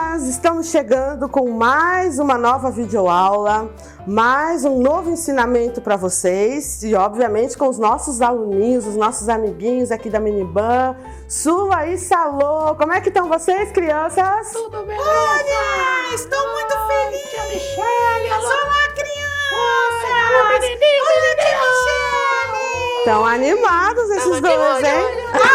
Crianças, estamos chegando com mais uma nova videoaula, mais um novo ensinamento para vocês e obviamente com os nossos aluninhos, os nossos amiguinhos aqui da Miniban, Sula e Salô. Como é que estão vocês, crianças? Tudo bem? Olha, estou muito feliz! Tia Michele! Olá, crianças! Olha, tia Michele! Estão animados esses dois, hein?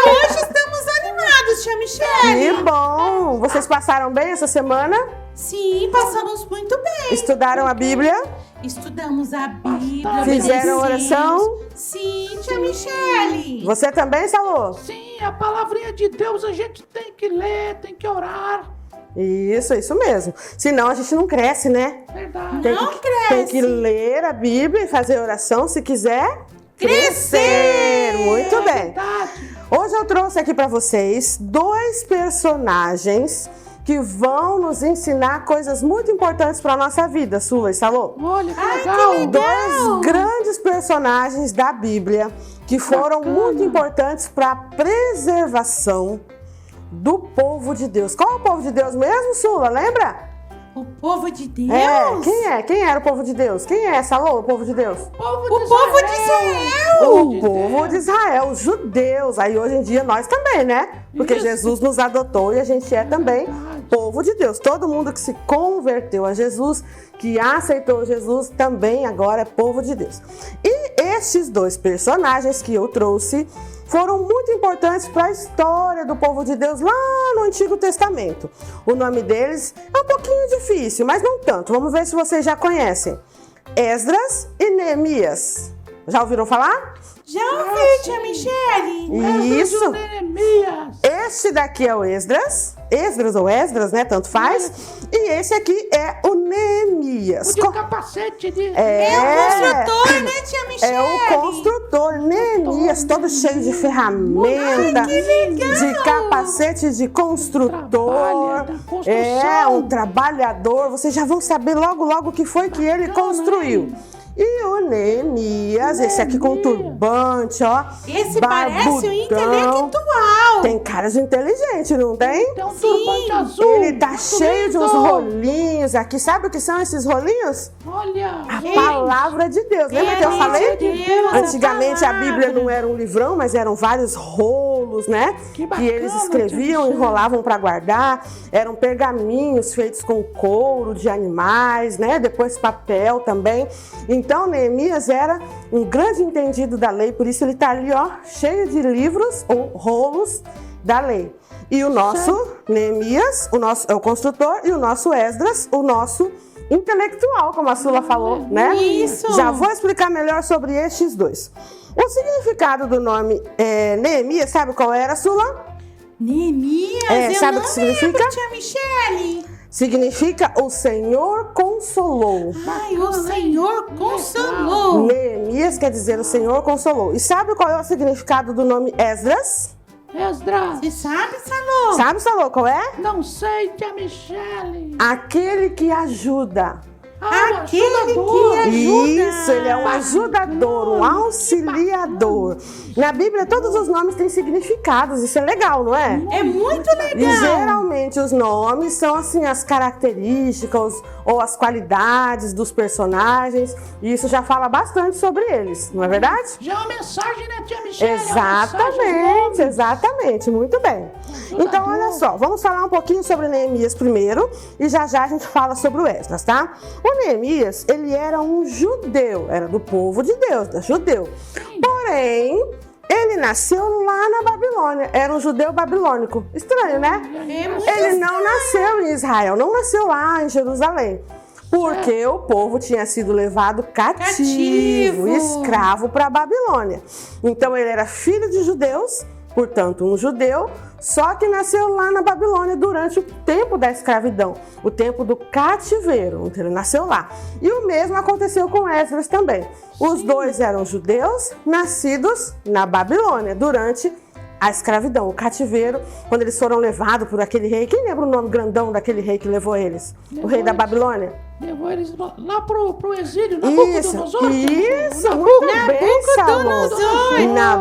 Hoje estamos animados, tia Michele! Que bom! Vocês passaram bem essa semana? Sim, passamos muito bem. Estudaram a Bíblia? Estudamos a Bíblia. Fizeram obedecemos. oração? Sim, tia Michele! Você também, Salô? Sim, a palavrinha de Deus a gente tem que ler, tem que orar. Isso mesmo. Senão a gente não cresce, né? Verdade. Tem que ler a Bíblia e fazer oração se quiser crescer. Muito bem. Verdade. Hoje eu trouxe aqui para vocês dois personagens que vão nos ensinar coisas muito importantes para a nossa vida, Sula e Salô. Olha, que legal. Dois grandes personagens da Bíblia que foram muito importantes para a preservação do povo de Deus. Qual é o povo de Deus mesmo, Sula? Lembra? O povo de Deus? Quem é? Quem era o povo de Deus? Quem é, Salô, o povo de Deus? O povo de Israel! O povo de Israel, os judeus. Aí hoje em dia nós também, né? Porque Isso. Jesus nos adotou e a gente é também povo de Deus. Todo mundo que se converteu a Jesus, que aceitou Jesus, também agora é povo de Deus. E estes dois personagens que eu trouxe foram muito importantes para a história do povo de Deus lá no Antigo Testamento. O nome deles é um pouquinho difícil, mas não tanto. Vamos ver se vocês já conhecem. Esdras e Neemias. Já ouviram falar? Já ouvi, tia Michele! Isso. Neemias. Este daqui é o Esdras. Esdras ou Esdras, né? Tanto faz. E esse aqui é o Neemias. O de capacete de... É o construtor, né, tia Michele? É o construtor, Neemias, todo cheio de ferramenta, Ai, que legal! de capacete de construtor. Trabalha da construção. É um trabalhador. Vocês já vão saber logo o que foi que ele construiu. E o Neemias, esse aqui com turbante, ó. Esse barbudão. parece um intelectual. Tem cara de inteligente, não tem? Tem um turbante azul. Ele tá muito cheio de uns lindo. rolinhos aqui. Sabe o que são esses rolinhos? Olha. A palavra de Deus. Lembra que eu falei? Deus, Antigamente a palavra. Bíblia não era um livrão, mas eram vários rolos, né? Que Que bacana, eles escreviam, tia enrolavam para guardar. Eram pergaminhos feitos com couro de animais, né? Depois papel também. Então Neemias era um grande entendido da lei, por isso ele tá ali, ó, cheio de livros ou rolos da lei. E o nosso Neemias, o nosso é o construtor, e o nosso Esdras, o nosso intelectual, como a Sula falou, né? Isso. Já vou explicar melhor sobre estes dois. O significado do nome Neemias, sabe qual era, Sula? Neemias, eu sabe não o que significa? lembro, tia Michele. Significa o Senhor consolou. Ai, o Senhor consolou. Neemias quer dizer o Senhor consolou. E sabe qual é o significado do nome Esdras? Esdras. Você sabe, Salô? Sabe, Salô, qual é? Não sei, tia Michele. Aquele que ajuda. Aquele que ajuda. Isso, ele é um ajudador, um auxiliador. Na Bíblia, todos os nomes têm significados, isso é legal, não é? É muito E legal. geralmente os nomes são assim as características ou as qualidades dos personagens, e isso já fala bastante sobre eles, não é verdade? Já é uma mensagem, né, tia Michele? Exatamente, exatamente, muito bem. Então, olha só, vamos falar um pouquinho sobre Neemias primeiro e já a gente fala sobre o Esdras, tá? O Neemias, ele era um judeu, era do povo de Deus, judeu. Porém, ele nasceu lá na Babilônia, era um judeu babilônico. Estranho, né? Ele não nasceu em Israel, não nasceu lá em Jerusalém. Porque o povo tinha sido levado cativo, escravo para a Babilônia. Então ele era filho de judeus, portanto um judeu, só que nasceu lá na Babilônia durante o tempo da escravidão, o tempo do cativeiro, então ele nasceu lá. E o mesmo aconteceu com Esdras também. Os dois eram judeus nascidos na Babilônia durante a escravidão, o cativeiro, quando eles foram levados por aquele rei. Quem lembra o nome grandão daquele rei que levou eles? O rei da Babilônia? Levou eles lá pro exílio, Isso, Nabucodonosor. isso, muito bem, Salô. Nabucodonosor.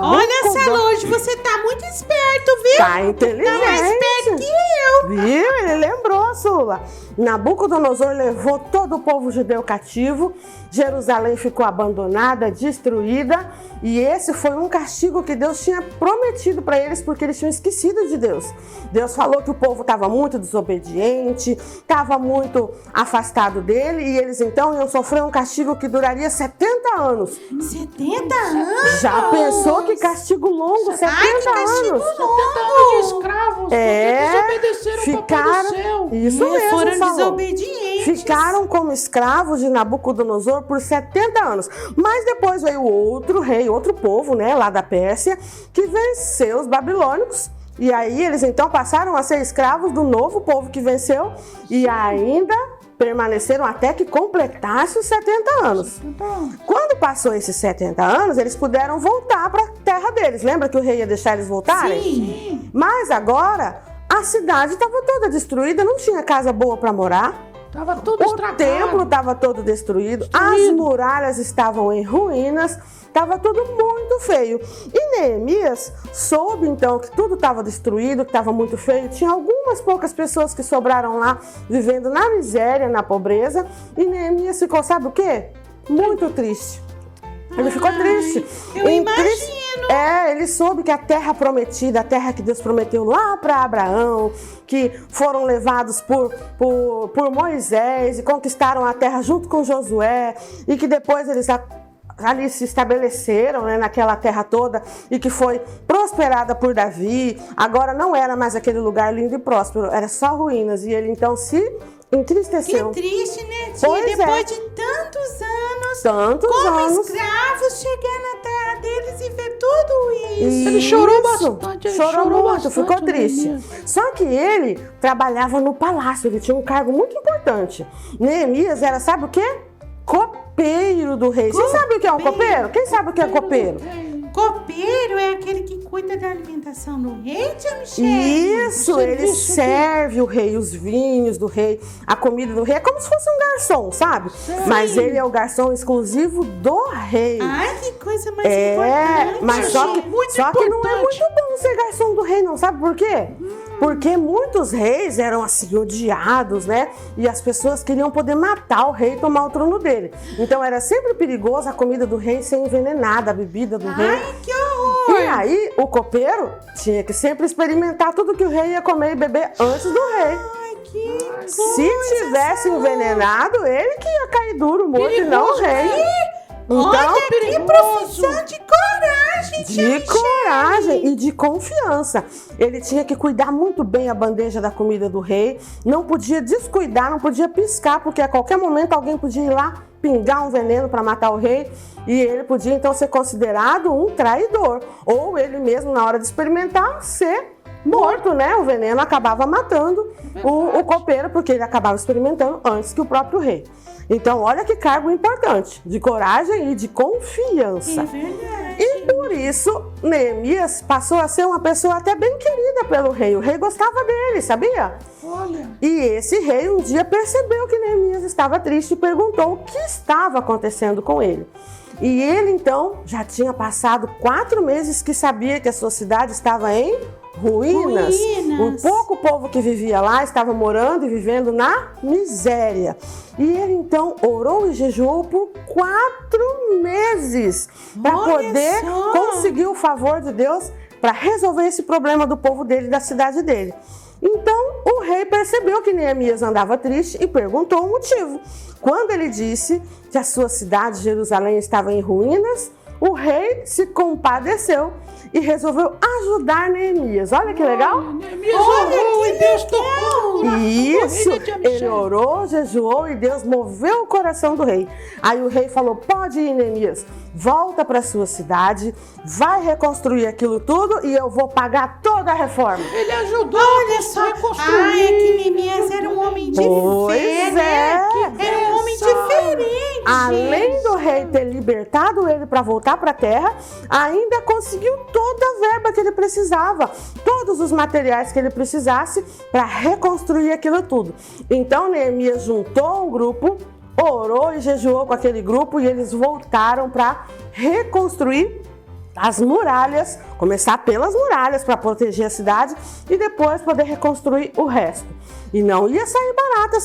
Olha, Salô, hoje você tá muito esperto, viu? Tá inteligente. Tá mais esperto que eu. Viu? Ele lembrou, Sula. Nabucodonosor levou todo o povo judeu cativo. Jerusalém ficou abandonada, destruída. E esse foi um castigo que Deus tinha prometido para eles, porque eles tinham esquecido de Deus. Deus falou que o povo estava muito desobediente, estava muito afastado dele. E eles então iam sofrer um castigo que duraria 70 anos. 70 anos? Já pensou que castigo longo? 70 que castigo anos. 70 anos de escravos, porque desobedeceram o papai do céu. Isso mesmo, foram falou. desobedientes. Ficaram como escravos de Nabucodonosor por 70 anos. Mas depois veio outro rei, outro povo, né, lá da Pérsia, que venceu os babilônicos. E aí eles então passaram a ser escravos do novo povo que venceu e ainda permaneceram até que completasse os 70 anos. Quando passou esses 70 anos, eles puderam voltar para a terra deles. Lembra que o rei ia deixar eles voltarem? Sim. Mas agora a cidade estava toda destruída, não tinha casa boa para morar. Tava tudo O estragado. templo estava todo destruído, as muralhas estavam em ruínas, estava tudo muito feio. E Neemias soube então que tudo estava destruído, que estava muito feio. Tinha algumas poucas pessoas que sobraram lá, vivendo na miséria, na pobreza. E Neemias ficou, sabe o quê? Muito triste. Ele ficou triste. Eu imagino. Ele soube que a terra prometida, a terra que Deus prometeu lá para Abraão, que foram levados por Moisés e conquistaram a terra junto com Josué, e que depois eles ali se estabeleceram, né, naquela terra toda, e que foi prosperada por Davi. Agora não era mais aquele lugar lindo e próspero, era só ruínas. E ele então se entristeceu. Que triste, né, tia? Pois Depois de tantos anos, Tantos como anos. escravos, chegar na terra deles e ver tudo isso. Ele chorou Isso. bastante, ele Chorou chorou muito, bastante, ficou triste. Neemias. Só que ele trabalhava no palácio, ele tinha um cargo muito importante. Neemias era, sabe o quê? Copeiro do rei. Você sabe o que é um copeiro? Quem sabe o que é copeiro? Copeiro é aquele que cuida da alimentação do rei, tia Michele? Isso, ele serve o rei, os vinhos do rei, a comida do rei. É como se fosse um garçom, sabe? Mas ele é o garçom exclusivo do rei. Ai, que coisa mais importante. Mas só que não é importante. muito bom ser garçom do rei, não. Sabe por quê? Porque muitos reis eram assim odiados, né? E as pessoas queriam poder matar o rei e tomar o trono dele. Então era sempre perigoso a comida do rei ser envenenada, a bebida do rei. Ai, que horror. E aí o copeiro tinha que sempre experimentar tudo que o rei ia comer e beber antes do rei. Ai, que Se tivesse envenenado, ele que ia cair duro, morto, e não o rei. Então, Olha, que profissão de coragem, tia de Michele. coragem e de confiança. Ele tinha que cuidar muito bem a bandeja da comida do rei, não podia descuidar, não podia piscar, porque a qualquer momento alguém podia ir lá pingar um veneno para matar o rei, e ele podia então ser considerado um traidor, ou ele mesmo na hora de experimentar ser morto, né? O veneno acabava matando o copeiro, porque ele acabava experimentando antes que o próprio rei. Então, olha que cargo importante, de coragem e de confiança. É verdade. E por isso, Neemias passou a ser uma pessoa até bem querida pelo rei. O rei gostava dele, sabia? Olha. E esse rei um dia percebeu que Neemias estava triste e perguntou o que estava acontecendo com ele. E ele então já tinha passado 4 meses que sabia que a sua cidade estava em ruínas. O pouco povo que vivia lá estava morando e vivendo na miséria. E ele então orou e jejuou por 4 meses para poder conseguir o favor de Deus para resolver esse problema do povo dele, da cidade dele. Então o rei percebeu que Neemias andava triste e perguntou o motivo. Quando ele disse que a sua cidade, Jerusalém, estava em ruínas, o rei se compadeceu e resolveu ajudar Neemias. Olha que legal! Neemias orou e Deus tocou. Isso! Ele orou, jejuou e Deus moveu o coração do rei. Aí o rei falou: pode ir, Neemias, volta para sua cidade, vai reconstruir aquilo tudo e eu vou pagar toda a reforma. Ele ajudou Olha a reconstruir. Ai, é que Neemias era um homem de Pois fé, é. né? Era um homem diferente. Além do rei rei ter libertado ele para voltar para a terra, ainda conseguiu toda a verba que ele precisava, todos os materiais que ele precisasse para reconstruir aquilo tudo. Então Neemias juntou um grupo, orou e jejuou com aquele grupo e eles voltaram para reconstruir as muralhas, começar pelas muralhas para proteger a cidade e depois poder reconstruir o resto. E não ia sair barata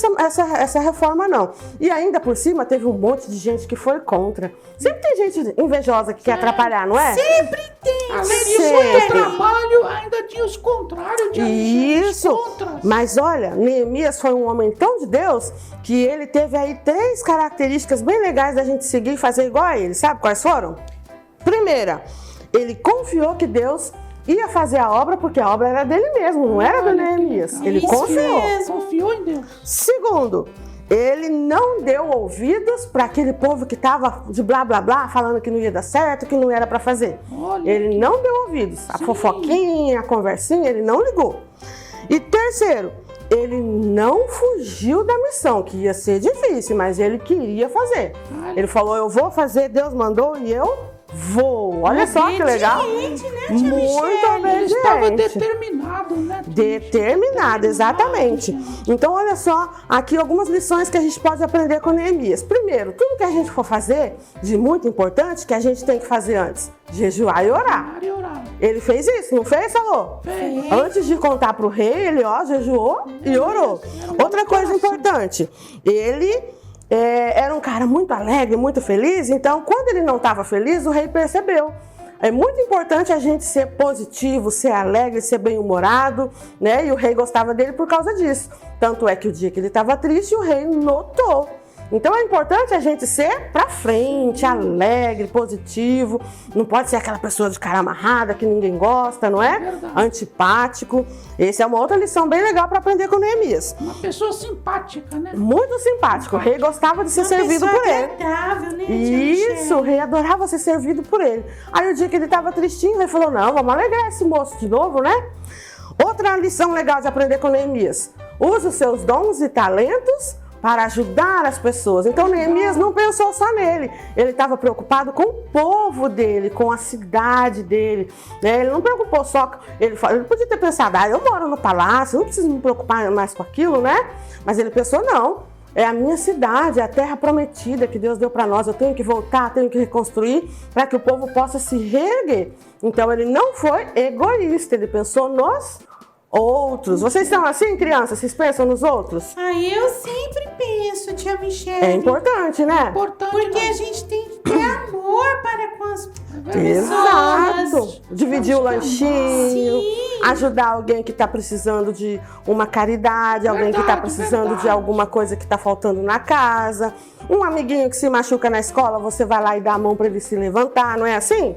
essa reforma, não. E ainda por cima teve um monte de gente que foi contra. Sempre tem gente invejosa que quer atrapalhar, não é? Sempre tem. Além disso, o trabalho ainda tinha os contrários de Isso. contras. Mas olha, Neemias foi um homem tão de Deus que ele teve aí 3 características bem legais da gente seguir e fazer igual a ele. Sabe quais foram? Primeira, ele confiou que Deus ia fazer a obra porque a obra era dele mesmo, não era do Neemias. Ele confiou. Confiou em Deus. Segundo, ele não deu ouvidos para aquele povo que estava de blá blá blá, falando que não ia dar certo, que não era para fazer. Olha, Ele não deu ouvidos. A fofoquinha, a conversinha, ele não ligou. E terceiro, ele não fugiu da missão, que ia ser difícil, mas ele queria fazer. Ele falou, eu vou fazer, Deus mandou e eu vou. Olha só que legal. Obediente, né, tia Muito Michele? ele estava obediente. determinado, né? Determinado, exatamente. Então, olha só, aqui algumas lições que a gente pode aprender com Neemias. Primeiro, tudo que a gente for fazer de muito importante, que a gente tem que fazer antes, jejuar e orar. E orar. Ele fez isso, não fez, Salô? Fez. Antes de contar para o rei, ele jejuou e orou. Outra coisa importante, ele era um cara muito alegre, muito feliz, então quando ele não estava feliz, o rei percebeu. É muito importante a gente ser positivo, ser alegre, ser bem-humorado, né? E o rei gostava dele por causa disso. Tanto é que o dia que ele estava triste, o rei notou. Então é importante a gente ser pra frente, alegre, positivo. Não pode ser aquela pessoa de cara amarrada que ninguém gosta, não é? Verdade. Antipático. Essa é uma outra lição bem legal para aprender com Neemias. Uma pessoa simpática, né? Muito simpático. O rei gostava de ser servido pessoa por ele. agradável, né, tia Isso, Michele? o rei adorava ser servido por ele. Aí o dia que ele estava tristinho, o rei falou, não, vamos alegrar esse moço de novo, né? Outra lição legal de aprender com Neemias. Use os seus dons e talentos para ajudar as pessoas. Então Neemias não pensou só nele. Ele estava preocupado com o povo dele, com a cidade dele, né? Ele não preocupou só... Ele podia ter pensado, eu moro no palácio, não preciso me preocupar mais com aquilo, né? Mas ele pensou, não. É a minha cidade, é a terra prometida que Deus deu para nós. Eu tenho que voltar, tenho que reconstruir para que o povo possa se reerguer. Então ele não foi egoísta, ele pensou nos outros. Vocês são assim, crianças? Vocês pensam nos outros? Eu sempre penso, tia Michele. É importante, né? Importante. Porque né? a gente tem que ter amor para com as Exato. pessoas. Dividir o lanchinho, Sim. ajudar alguém que está precisando de uma caridade, alguém que está Verdade, precisando de verdade. alguma coisa que está faltando na casa. Um amiguinho que se machuca na escola, você vai lá e dá a mão para ele se levantar, não é assim?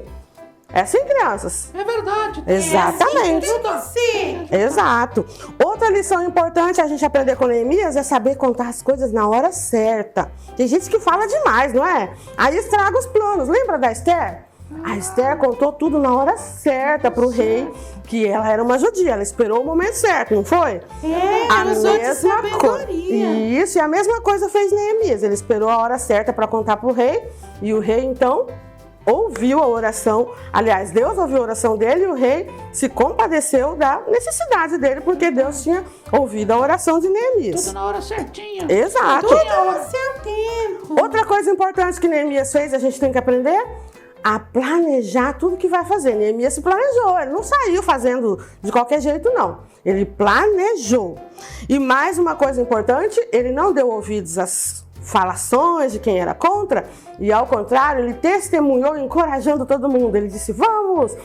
É assim, crianças? É verdade. Exatamente. Tem que ser. Exato. Outra lição importante a gente aprender com Neemias é saber contar as coisas na hora certa. Tem gente que fala demais, não é? Aí estraga os planos. Lembra da Esther? A Esther contou tudo na hora certa para o rei, que ela era uma judia. Ela esperou o momento certo, não foi? Ela usou de sabedoria. Isso, e a mesma coisa fez Neemias. Ele esperou a hora certa para contar para o rei, e o rei, então, ouviu a oração. Aliás, Deus ouviu a oração dele e o rei se compadeceu da necessidade dele, porque Deus tinha ouvido a oração de Neemias. Tudo na hora certinha. Exato. Tudo no seu tempo. Outra coisa importante que Neemias fez, a gente tem que aprender a planejar tudo que vai fazer. Neemias se planejou, ele não saiu fazendo de qualquer jeito, não. Ele planejou. E mais uma coisa importante, ele não deu ouvidos às falações de quem era contra, e ao contrário, ele testemunhou encorajando todo mundo. Ele disse, vamos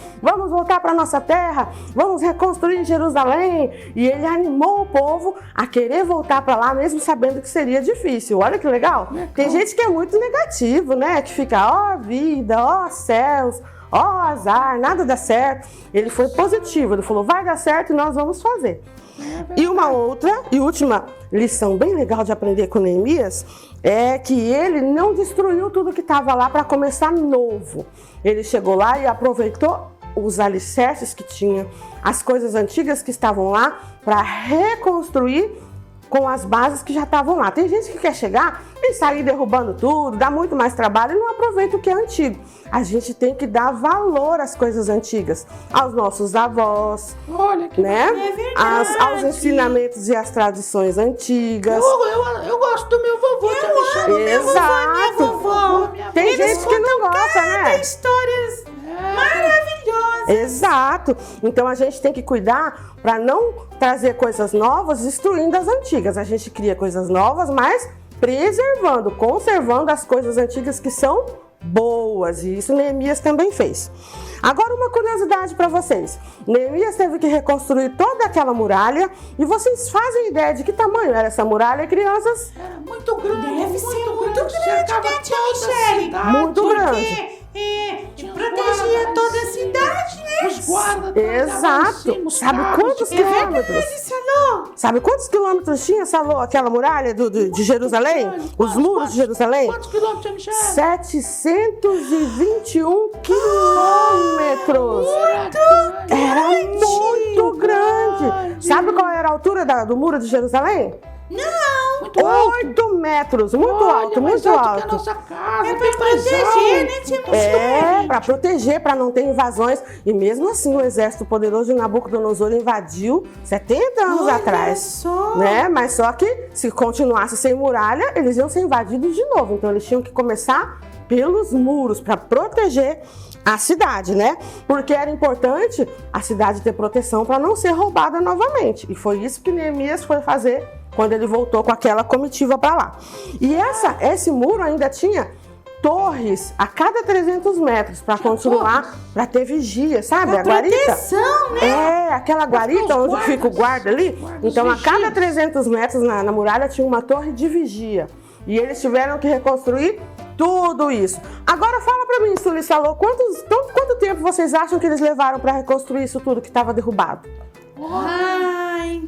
voltar para nossa terra, vamos reconstruir Jerusalém, e ele animou o povo a querer voltar para lá, mesmo sabendo que seria difícil. Olha que legal. Tem gente que é muito negativo, né, que fica, ó vida, ó céus, ó azar, nada dá certo. Ele foi positivo, ele falou, vai dar certo e nós vamos fazer. E uma outra e última lição bem legal de aprender com Neemias é que ele não destruiu tudo que estava lá para começar novo. Ele chegou lá e aproveitou os alicerces que tinha, as coisas antigas que estavam lá, para reconstruir com as bases que já estavam lá. Tem gente que quer chegar e sair derrubando tudo, dá muito mais trabalho e não aproveita o que é antigo. A gente tem que dar valor às coisas antigas, aos nossos avós, Olha que né? É verdade. Aos ensinamentos e às tradições antigas. Eu gosto do meu vovô, tia Michele. Exato. Vovó. Tem Eles gente que não gosta, né? Histórias maravilhosas. Exato. Então a gente tem que cuidar para não trazer coisas novas destruindo as antigas. A gente cria coisas novas, mas preservando, conservando as coisas antigas que são boas. E isso Neemias também fez. Agora uma curiosidade para vocês. Neemias teve que reconstruir toda aquela muralha e vocês fazem ideia de que tamanho era essa muralha, crianças? Era muito grande. Deve ser muito grande, Cercava né, tia toda a Michele? cidade. Muito grande. Porque protegia toda a cidade, né? Os guardas. Exato. Sabe quantos quilômetros? Salão. Sabe quantos quilômetros tinha aquela muralha de Jerusalém? Os muros de Jerusalém? Quantos quilômetros, tia Michele? 721 quilômetros. Era muito grande. Sabe qual era a altura do muro de Jerusalém? Não. Muito alto. 8 metros. Muito Olha, alto, mais muito alto que a alto. nossa casa. É bem pra mais proteger, alto. né, tia Michele? Para proteger, para não ter invasões. E mesmo assim, o exército poderoso de Nabucodonosor invadiu 70 anos Olha atrás. só. Né? Mas só que se continuasse sem muralha, eles iam ser invadidos de novo. Então eles tinham que começar pelos muros para proteger a cidade, né? Porque era importante a cidade ter proteção para não ser roubada novamente. E foi isso que Neemias foi fazer quando ele voltou com aquela comitiva para lá. E esse muro ainda tinha torres a cada 300 metros para continuar, para ter vigia, sabe? A guarita. Proteção, né? É, aquela guarita os onde guardas, fica o guarda ali. guardas Então, a cada vigiam. 300 metros na muralha tinha uma torre de vigia. E eles tiveram que reconstruir tudo isso. Agora fala pra mim, Sully Salô, quanto tempo vocês acham que eles levaram para reconstruir isso tudo que estava derrubado? Ai,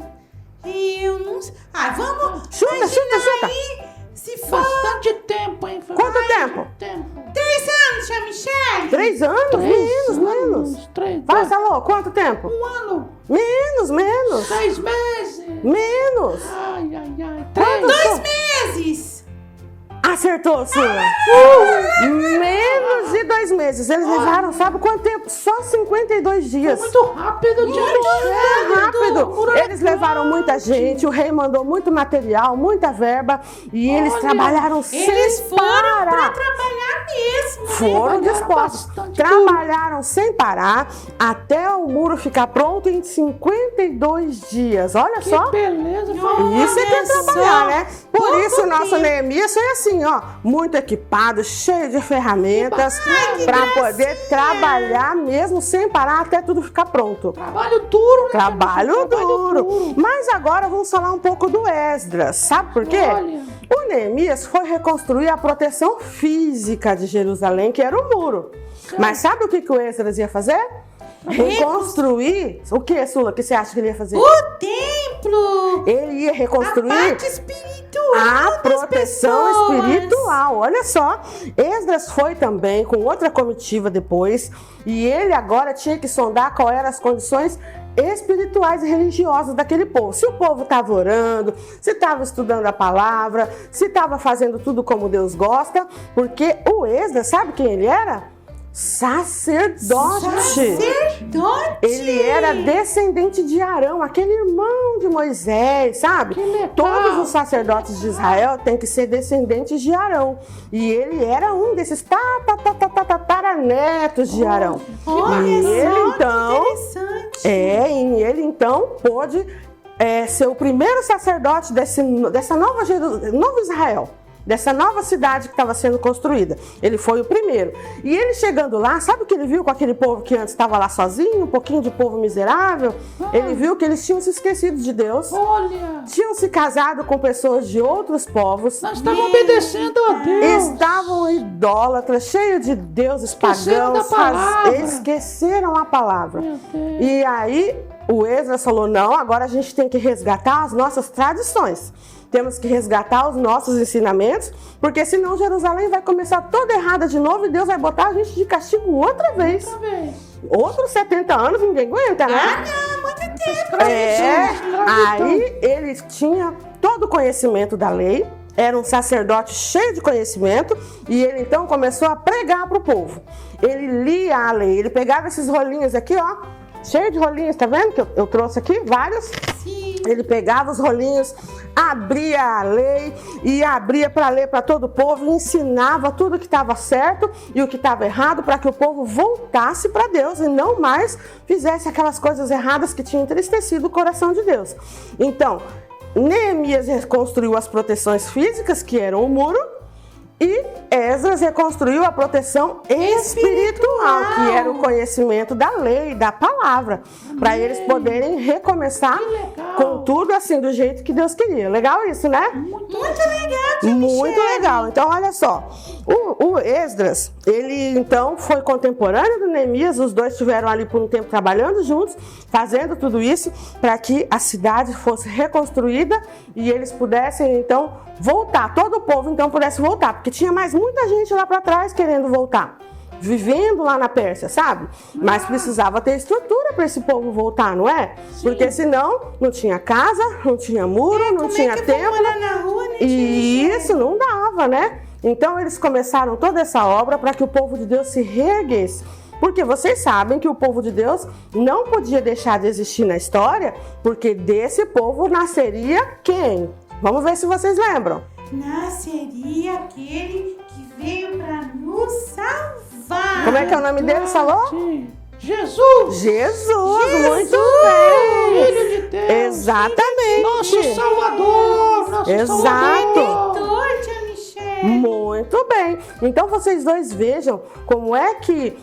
eu não sei. Ah, vamos. Chuta, imaginar chuta. aí, se for Bastante tempo, hein? Foi Quanto bastante tempo? 3 anos, tia Michele. 3 anos? Menos. 3, Vai, Salô, quanto tempo? um ano, Menos. 6 meses. Menos. Ai, ai, ai. Quanto 3. 2 meses. Acertou, Sula. Menos de 2 meses. Eles levaram, sabe quanto tempo? Só 52 dias. Muito rápido, tia Michele. Rápido. Eles levaram muita gente, o rei mandou muito material, muita verba e eles Olha, trabalharam Eles sem foram pra parar. trabalhar mesmo. Foram dispostos. bastante Trabalharam sem parar até o muro ficar pronto em 52 dias. Olha Que só. beleza. Isso é que é Olha só. trabalhar, né? Por Pouco isso o nosso tempo. Neemias foi assim, ó, muito equipado, cheio de ferramentas para poder trabalhar mesmo sem parar até tudo ficar pronto. Trabalho duro, né? Trabalho duro. Mas agora vamos falar um pouco do Esdras. Sabe por quê? Olha. O Neemias foi reconstruir a proteção física de Jerusalém, que era o muro. Mas sabe o que o Esdras ia fazer? Reconstruir. O que, Sula? O que você acha que ele ia fazer? O templo. Ele ia A reconstruir parte espiritual. a das proteção pessoas. espiritual. Olha só, Esdras foi também com outra comitiva depois e ele agora tinha que sondar qual eram as condições espirituais e religiosas daquele povo. Se o povo estava orando, se estava estudando a palavra, se estava fazendo tudo como Deus gosta, porque o Esdras, sabe quem ele era? Sacerdote. Sacerdote. Ele era descendente de Arão, aquele irmão de Moisés, sabe? Que legal. Todos os sacerdotes de Israel têm que ser descendentes de Arão. E ele era um desses tataranetos de Arão. Olha E só, ele, então, que interessante. e ele então pôde ser o primeiro sacerdote dessa novo Israel. Dessa nova cidade que estava sendo construída. Ele foi o primeiro. E ele chegando lá, sabe o que ele viu com aquele povo que antes estava lá sozinho, um pouquinho de povo miserável? Ele viu que eles tinham se esquecido de Deus, Olha. tinham se casado com pessoas de outros povos, Nós estamos obedecendo a Deus. estavam idólatras, cheios de deuses Esqueceram pagãos, da palavra. esqueceram a palavra. Meu Deus. E aí o Esdras falou, não, agora a gente tem que resgatar as nossas tradições. Temos que resgatar os nossos ensinamentos, porque senão Jerusalém vai começar toda errada de novo e Deus vai botar a gente de castigo outra vez. Outra vez. Outros 70 anos ninguém aguenta, né? Ah, não, muito Aí ele tinha todo o conhecimento da lei, era um sacerdote cheio de conhecimento e ele então começou a pregar para o povo. Ele lia a lei, ele pegava esses rolinhos aqui, ó, cheio de rolinhos, tá vendo que eu trouxe aqui vários? Sim. Ele pegava os rolinhos, abria a lei e abria para ler para todo o povo, e ensinava tudo o que estava certo e o que estava errado para que o povo voltasse para Deus e não mais fizesse aquelas coisas erradas que tinham entristecido o coração de Deus. Então, Neemias reconstruiu as proteções físicas, que eram o muro, e Esdras reconstruiu a proteção espiritual, que era o conhecimento da lei, da palavra, para eles poderem recomeçar com tudo assim, do jeito que Deus queria. Legal isso, né? Muito legal, tia Muito Michele. legal. Então, olha só. O Esdras, ele então foi contemporâneo do Neemias, os dois estiveram ali por um tempo trabalhando juntos, fazendo tudo isso para que a cidade fosse reconstruída e eles pudessem então voltar, todo o povo então pudesse voltar, porque tinha mais muita gente lá para trás querendo voltar, vivendo lá na Pérsia, sabe? Mas precisava ter estrutura para esse povo voltar, não é? Porque senão não tinha casa, não tinha muro, não tinha templo. Morar na rua, né, tia E Michele? isso não dava, né? Então eles começaram toda essa obra para que o povo de Deus se reerguesse. Porque vocês sabem que o povo de Deus não podia deixar de existir na história, porque desse povo nasceria quem? Vamos ver se vocês lembram. Nasceria aquele que veio para nos salvar. Como é que é o nome dele, Salô? Sim. Jesus! Jesus, muito Filho bem! de Deus! Exatamente! Nosso Salvador! Nosso Exato. Salvador! Doutor, tia Michele. Muito bem. Então vocês dois vejam como é que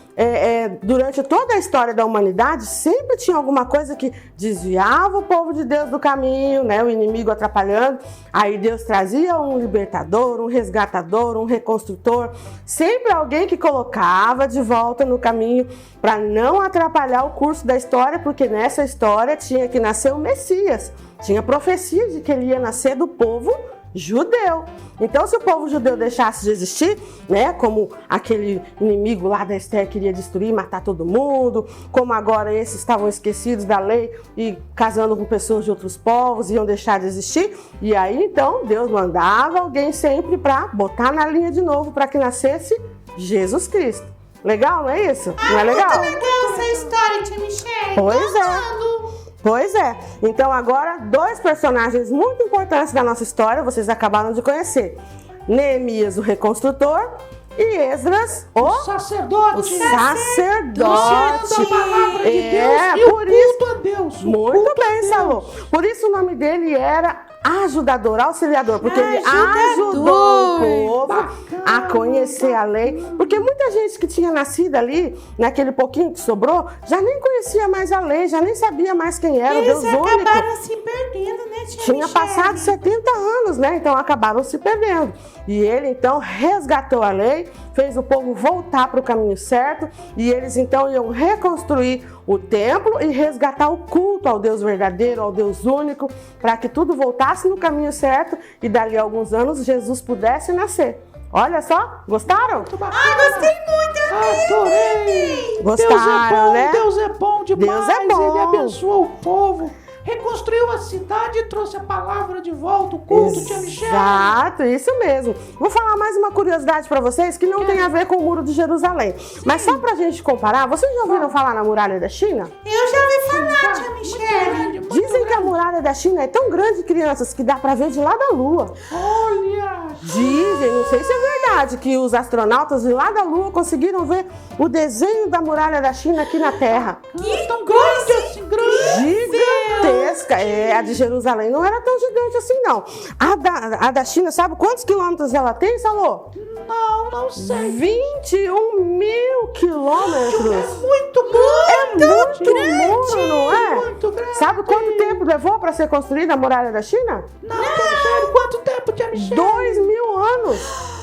durante toda a história da humanidade sempre tinha alguma coisa que desviava o povo de Deus do caminho, né? O inimigo atrapalhando. Aí Deus trazia um libertador, um resgatador, um reconstrutor. Sempre alguém que colocava de volta no caminho para não atrapalhar o curso da história, porque nessa história tinha que nascer o Messias. Tinha profecia de que ele ia nascer do povo judeu. Então, se o povo judeu deixasse de existir, né, como aquele inimigo lá da Esther queria destruir, matar todo mundo, como agora esses estavam esquecidos da lei e casando com pessoas de outros povos, iam deixar de existir, e aí então Deus mandava alguém sempre para botar na linha de novo para que nascesse Jesus Cristo. Legal, não é isso? Não é legal? Muito legal essa história, tia Michele. Pois Tô é. amando. Pois é. Então agora, dois personagens muito importantes da nossa história, vocês acabaram de conhecer. Neemias, o reconstrutor, e Esdras, o Sacerdote! sacerdote. Ensinando a palavra de Deus e o por isso. culto a Deus. o Muito culto a bem, Deus. Salô. Por isso o nome dele era ajudador, auxiliador, porque ele Ajudador. ajudou o povo Bacana, a conhecer a lei. Porque muita gente que tinha nascido ali, naquele pouquinho que sobrou, já nem conhecia mais a lei, já nem sabia mais quem era o Eles Deus único. acabaram se perdendo, né, tia Tinha Michele? passado 70 anos, né? Então acabaram se perdendo. E ele então resgatou a lei, fez o povo voltar para o caminho certo, e eles então iam reconstruir o templo e resgatar o culto ao Deus verdadeiro, ao Deus único, para que tudo voltasse no caminho certo e dali a alguns anos Jesus pudesse nascer. Olha só, gostaram? Muito bacana. Gostei muito, Adorei! Gostaram, né? Deus é bom demais! Deus é bom. Ele abençoou o povo, reconstruiu a cidade e trouxe a palavra de volta, o culto, tia Michele. Exato, isso mesmo. Vou falar mais uma curiosidade para vocês que não tem a ver com o Muro de Jerusalém. Mas só pra gente comparar, vocês já ouviram falar na Muralha da China? Eu já ouvi falar, tia Michele. Dizem que a Muralha da China é tão grande, crianças, que dá pra ver de lá da Lua. Olha! Dizem, não sei se é verdade, que os astronautas de lá da Lua conseguiram ver o desenho da Muralha da China aqui na Terra. Que tão grande assim, grande! Gigantesca. A de Jerusalém não era tão gigante assim, não. A da China, sabe quantos quilômetros ela tem, Salô? Não sei. 21 mil quilômetros. É muito grande! É muito muro, não é? Muito grande! Sabe quanto tempo levou para ser construída a Muralha da China? Não, tia Michele, quanto tempo, tia Michele? 2000 anos.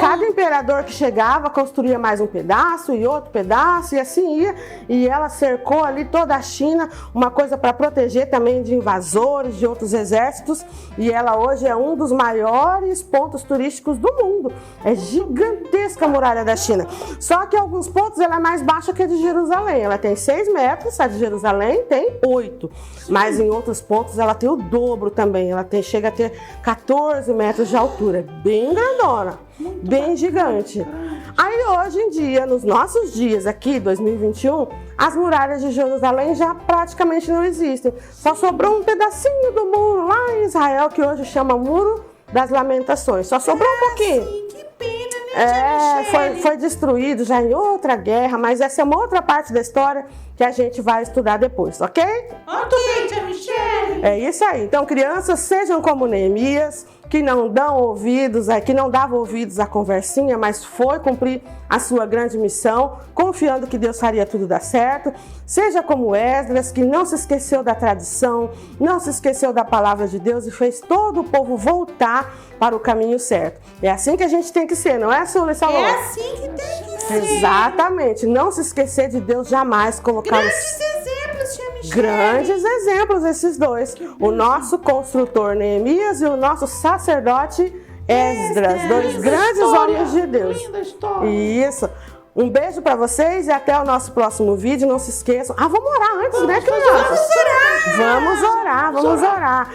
Cada imperador que chegava, construía mais um pedaço e outro pedaço, e assim ia. E ela cercou ali toda a China, uma coisa para proteger também de invasores, de outros exércitos. E ela hoje é um dos maiores pontos turísticos do mundo. É gigantesca a muralha da China. Só que em alguns pontos ela é mais baixa que a de Jerusalém. Ela tem 6 metros, a de Jerusalém tem 8. Mas em outros pontos ela tem o dobro também. Ela chega a ter 14 metros de altura. Bem grandona, bem gigante. Aí hoje em dia, nos nossos dias aqui, 2021, as muralhas de Jerusalém já praticamente não existem. Só sobrou um pedacinho do muro lá em Israel, que hoje chama Muro das Lamentações. Só sobrou um pouquinho. Sim, que pena, né, tia Michele? Foi destruído já em outra guerra, mas essa é uma outra parte da história que a gente vai estudar depois, ok? Ok, tia Michele. É isso aí. Então, crianças, sejam como Neemias, que não dão ouvidos, que não dava ouvidos à conversinha, mas foi cumprir a sua grande missão, confiando que Deus faria tudo dar certo. Seja como Esdras, que não se esqueceu da tradição, não se esqueceu da palavra de Deus e fez todo o povo voltar para o caminho certo. É assim que a gente tem que ser, não é, Sula e Salomão? É assim que tem que ser. Exatamente. Não se esquecer de Deus jamais, colocar Grandes exemplos, tia Michele. Grandes exemplos esses dois. O nosso construtor Neemias e o nosso sacerdote Esdras. Dois grandes homens de Deus. Linda história. Isso. Um beijo pra vocês e até o nosso próximo vídeo. Não se esqueçam. Vamos orar antes, né, crianças? Vamos orar.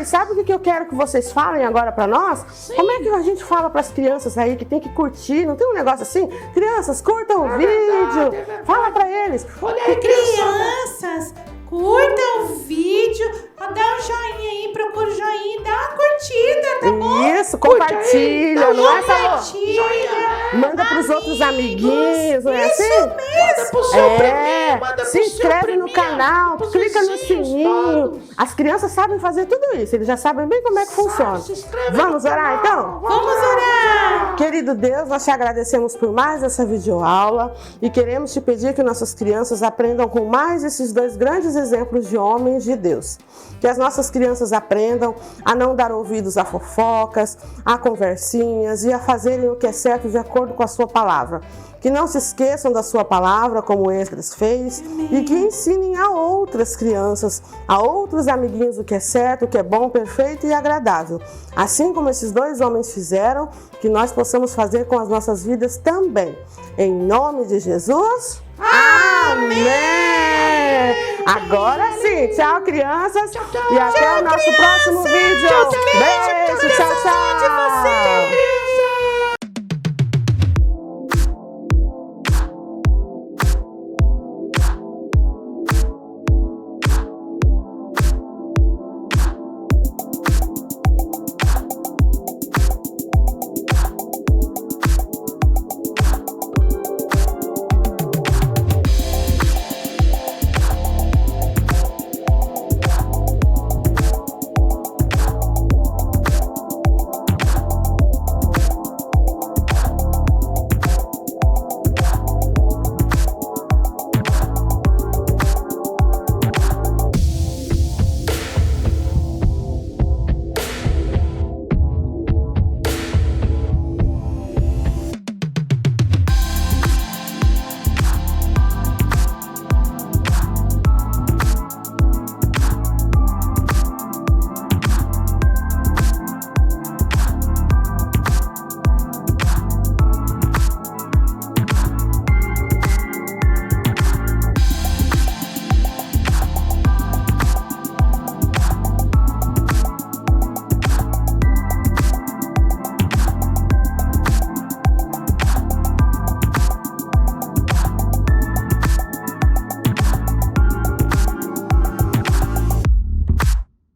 E sabe o que eu quero que vocês falem agora pra nós? Sim. Como é que a gente fala pras crianças aí que tem que curtir? Não tem um negócio assim? Crianças, curtam o vídeo. Verdade. Fala pra eles. Olha aí, Crianças, curtam o vídeo, dá um joinha aí, procura o joinha e dá uma curtida, tá bom? Isso, compartilha, não é, Salô? Compartilha. Manda pros outros amiguinhos, não é Isso assim? Manda pro seu priminho, manda pro Se seu inscreve no priminho, canal, pros clica no vizinhos, sininho. todos. As crianças sabem fazer tudo isso, eles já sabem bem como é que funciona. Se inscreve Vamos no orar canal. então? Vamos orar. Querido Deus, nós te agradecemos por mais essa videoaula e queremos te pedir que nossas crianças aprendam com mais esses dois grandes exemplos de homens de Deus. Que as nossas crianças aprendam a não dar ouvidos a fofocas, a conversinhas e a fazerem o que é certo de acordo com a sua palavra. Que não se esqueçam da sua palavra, como Esdras fez, e que ensinem a outras crianças, a outros amiguinhos o que é certo, o que é bom, perfeito e agradável. Assim como esses dois homens fizeram, que nós possamos fazer com as nossas vidas também. Em nome de Jesus. Amém! Agora sim, tchau, crianças, e até o nosso próximo vídeo. Beijo, tchau, tchau!